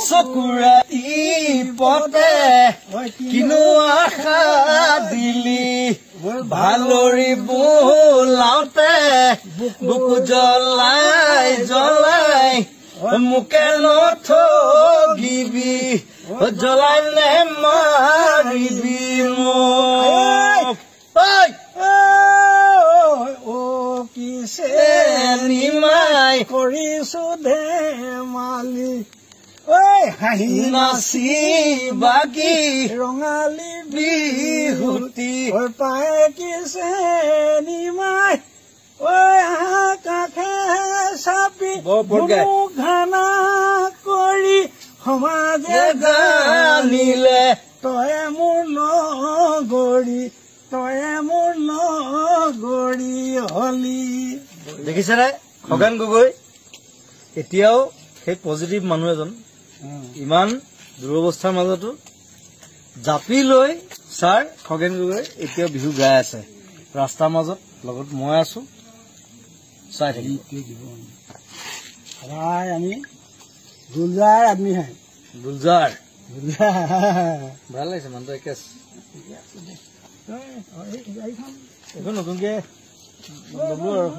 চকুৰাতি পতে কিনো আশা দিলি ভালৰি বোলাওতে বুকু জ্বলাই জ্বলাই মোকে নথগিবি জ্বলাই নে মাৰিবি মোক কিছে নিমাই কৰিছো ধেমালি হাঁহি নাচি বাগি ৰঙালী বিহুতি পাই কিছে নিমাই কাষে চাপি ঘানা কৰি সমাজে জানিলে তয়ে মোৰ লগৰী তয়ে মোৰ লগৰী হলি। দেখিছেনে খগেন গগৈ এতিয়াও সেই পজিটিভ মানুহ এজন ইমান দুৰৱস্থাৰ মাজতো জাপি লৈ ছাৰ খগেন গগৈ এতিয়াও বিহু গাই আছে ৰাস্তাৰ মাজত লগত মই আছো চাই থাকি আমি গুলজাৰ আদমি হে গুলজাৰ ভাল লাগিছে মানুহটো একে এইখন নতুনকে ললো আৰু